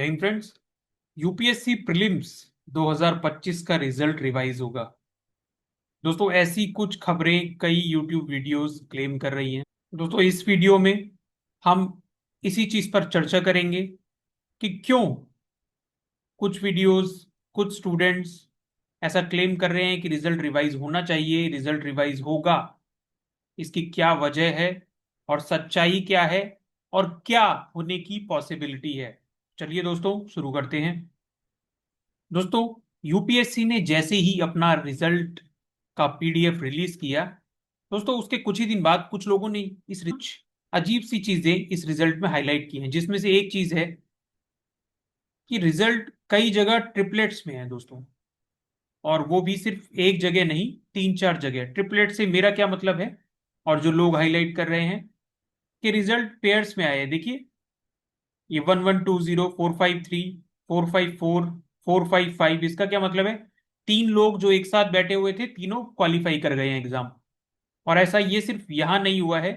जय friends. UPSC prelims 2025 का result revise होगा। दोस्तों, ऐसी कुछ खबरें कई यूट्यूब वीडियोस क्लेम कर रही हैं। दोस्तों, इस वीडियो में हम इसी चीज पर चर्चा करेंगे कि क्यों कुछ वीडियोस, कुछ स्टूडेंट्स ऐसा क्लेम कर रहे हैं कि रिजल्ट रिवाइज होना चाहिए, रिजल्ट रिवाइज होगा। इसकी क्या वजह है और सच्चाई क्या है और क्या होने की पॉसिबिलिटी है। चलिए दोस्तों, शुरू करते हैं। दोस्तों, यूपीएससी ने जैसे ही अपना रिजल्ट का पीडीएफ रिलीज किया, दोस्तों उसके कुछ ही दिन बाद कुछ लोगों ने कुछ अजीब सी चीजें इस रिजल्ट में हाईलाइट की हैं, जिसमें से एक चीज है कि रिजल्ट कई जगह ट्रिपलेट्स में है दोस्तों। और वो भी सिर्फ एक जगह नहीं, तीन चार जगह। ट्रिपलेट से मेरा क्या मतलब है, और जो लोग हाईलाइट कर रहे हैं कि रिजल्ट पेयर्स में आए हैं। देखिए, ये 1120, 453, 454, 455, इसका क्या मतलब है? तीन लोग जो एक साथ बैठे हुए थे, तीनों क्वालिफाई कर गए हैं एग्जाम। और ऐसा ये सिर्फ यहां नहीं हुआ है,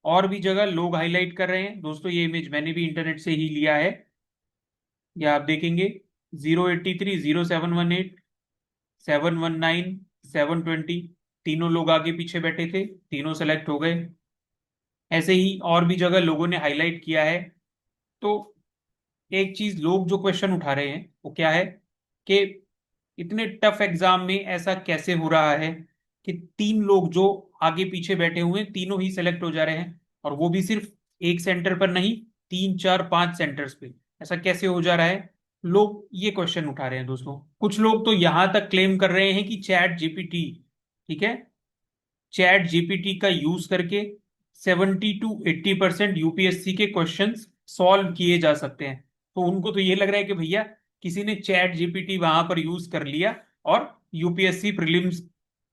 और भी जगह लोग हाईलाइट कर रहे हैं। दोस्तों, ये इमेज मैंने भी इंटरनेट से ही लिया है। ये आप देखेंगे, 083, 0718, 719, 720, तीनों लोग आगे पीछे बैठे थे, तीनों सेलेक्ट हो गए। ऐसे ही और भी जगह लोगों ने हाईलाइट किया है। तो एक चीज लोग जो क्वेश्चन उठा रहे हैं वो क्या है कि इतने टफ एग्जाम में ऐसा कैसे हो रहा है कि तीन लोग जो आगे पीछे बैठे हुए हैं, तीनों ही सेलेक्ट हो जा रहे हैं, और वो भी सिर्फ एक सेंटर पर नहीं, तीन चार पांच सेंटर्स पे। ऐसा कैसे हो जा रहा है? लोग ये क्वेश्चन उठा रहे हैं दोस्तों। कुछ लोग तो यहां तक क्लेम कर रहे हैं कि चैट जीपीटी, ठीक है, चैट जीपीटी का यूज करके 70 to 80% यूपीएससी के क्वेश्चंस सॉल्व किए जा सकते हैं। तो उनको तो ये लग रहा है कि भैया किसी ने चैट जीपीटी वहां पर यूज कर लिया और यूपीएससी प्रीलिम्स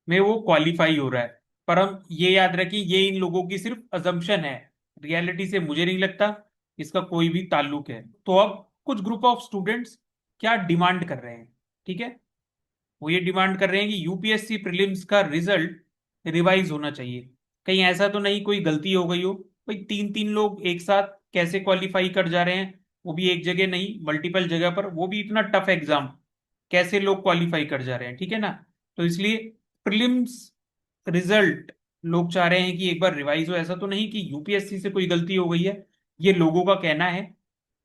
में वो क्वालिफाई हो रहा है। पर हम ये याद रखें, ये इन लोगों की सिर्फ अजम्पशन है। रियलिटी से मुझे नहीं लगता इसका कोई भी ताल्लुक है। तो अब कुछ ग्रुप ऑफ स्टूडेंट्स क्या डिमांड कर रहे हैं, ठीक है, वो ये डिमांड कर रहे हैं कि यूपीएससी प्रीलिम्स का रिजल्ट रिवाइज होना चाहिए। कहीं ऐसा तो नहीं कोई गलती हो गई हो? भाई, तीन तीन लोग एक साथ कैसे क्वालिफाई कर जा रहे हैं, वो भी एक जगह नहीं, मल्टीपल जगह पर, वो भी इतना टफ एग्जाम, कैसे लोग क्वालिफाई कर जा रहे हैं, ठीक है ना? तो इसलिए प्रीलिम्स रिजल्ट लोग चाह रहे हैं कि एक बार रिवाइज हो। ऐसा तो नहीं कि यूपीएससी से कोई गलती हो गई है, ये लोगों का कहना है।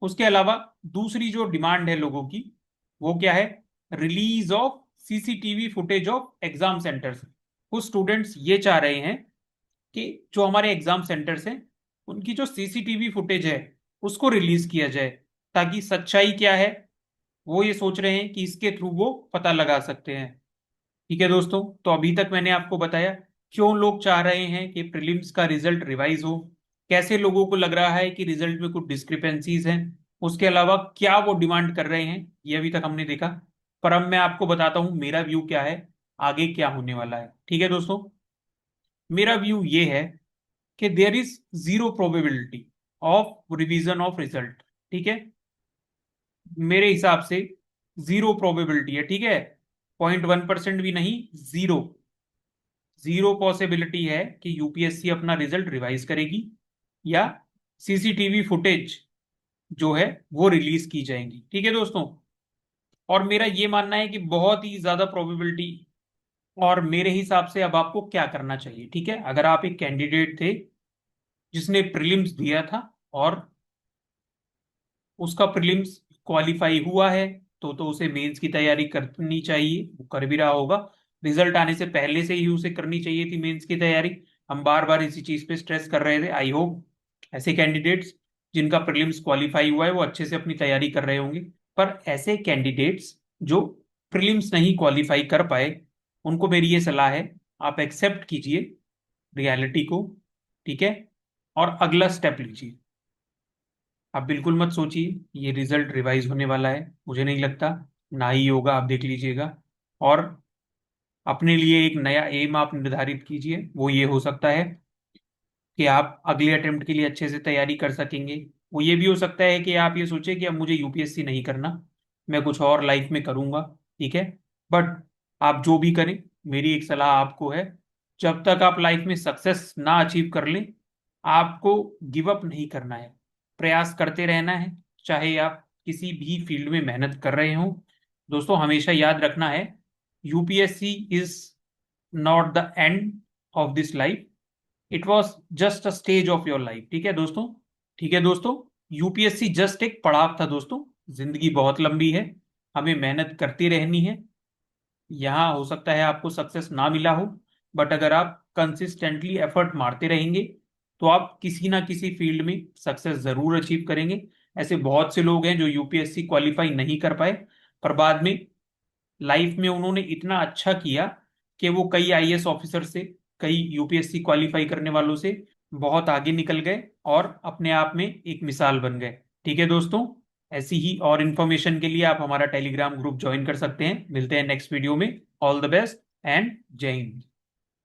उसके अलावा दूसरी जो डिमांड है लोगों की, वो क्या है? Release of CCTV footage of exam centres. कुछ स्टूडेंट्स ये चाह रहे हैं कि जो हमारे एग्जाम सेंटर्स हैं, उनकी जो सीसीटीवी फुटेज है उसको रिलीज किया जाए, ताकि सच्चाई क्या है वो ये सोच रहे हैं कि इसके थ्रू वो पता लगा सकते हैं। ठीक है दोस्तों, तो अभी तक मैंने आपको बताया क्यों लोग चाह रहे हैं कि प्रीलिम्स का रिजल्ट रिवाइज हो, कैसे लोगों को लग रहा है कि रिजल्ट में कुछ डिस्क्रिपेंसीज हैं, उसके अलावा क्या वो डिमांड कर रहे हैं, ये अभी तक हमने देखा। पर अब मैं आपको बताता हूं मेरा व्यू क्या है, आगे क्या होने वाला है। ठीक है दोस्तों, मेरा व्यू ये है कि there is zero probability of revision of result. ठीक है, मेरे हिसाब से जीरो प्रोबेबिलिटी है, ठीक है, 0.1% भी नहीं, जीरो। जीरो पॉसिबिलिटी है कि यूपीएससी अपना रिजल्ट रिवाइज करेगी या सीसीटीवी फुटेज जो है वो रिलीज की जाएंगी। ठीक है दोस्तों, और मेरा ये मानना है कि बहुत ही ज्यादा प्रोबेबिलिटी। और मेरे हिसाब से अब आपको क्या करना चाहिए, ठीक है, अगर आप एक कैंडिडेट थे जिसने प्रीलिम्स दिया था और उसका प्रीलिम्स क्वालिफाई हुआ है, तो उसे मेंस की तैयारी करनी चाहिए, वो कर भी रहा होगा। रिजल्ट आने से पहले से ही उसे करनी चाहिए थी मेंस की तैयारी। हम बार बार इसी चीज पे स्ट्रेस कर रहे थे। आई होप ऐसे कैंडिडेट्स जिनका प्रीलिम्स क्वालिफाई हुआ है वो अच्छे से अपनी तैयारी कर रहे होंगे। पर ऐसे कैंडिडेट्स जो प्रीलिम्स नहीं क्वालिफाई कर पाए, उनको मेरी ये सलाह है, आप एक्सेप्ट कीजिए रियलिटी को, ठीक है, और अगला स्टेप लीजिए। आप बिल्कुल मत सोचिए ये रिजल्ट रिवाइज होने वाला है, मुझे नहीं लगता, ना ही होगा, आप देख लीजिएगा। और अपने लिए एक नया एम आप निर्धारित कीजिए। वो ये हो सकता है कि आप अगले अटेम्प्ट के लिए अच्छे से तैयारी कर सकेंगे। वो ये भी हो सकता है कि आप ये सोचे कि अब मुझे यूपीएससी नहीं करना, मैं कुछ और लाइफ में करूंगा, ठीक है। बट आप जो भी करें, मेरी एक सलाह आपको है, जब तक आप लाइफ में सक्सेस ना अचीव कर लें, आपको गिव अप नहीं करना है, प्रयास करते रहना है। चाहे आप किसी भी फील्ड में मेहनत कर रहे हो, दोस्तों हमेशा याद रखना है, UPSC is not the end of this life, it was just a stage of your life. ठीक है दोस्तों, ठीक है दोस्तों, यूपीएससी जस्ट एक पड़ाव था दोस्तों। जिंदगी बहुत लंबी है, हमें मेहनत करती रहनी है। यहाँ हो सकता है आपको सक्सेस ना मिला हो, बट अगर आप कंसिस्टेंटली एफर्ट मारते रहेंगे तो आप किसी ना किसी फील्ड में सक्सेस जरूर अचीव करेंगे। ऐसे बहुत से लोग हैं जो यूपीएससी क्वालिफाई नहीं कर पाए, पर बाद में लाइफ में उन्होंने इतना अच्छा किया कि वो कई आईएएस ऑफिसर से, कई यूपीएससी क्वालिफाई करने वालों से बहुत आगे निकल गए और अपने आप में एक मिसाल बन गए। ठीक है दोस्तों, ऐसी ही और इन्फॉर्मेशन के लिए आप हमारा टेलीग्राम ग्रुप ज्वाइन कर सकते हैं। मिलते हैं नेक्स्ट वीडियो में। ऑल द बेस्ट एंड जय हिंद।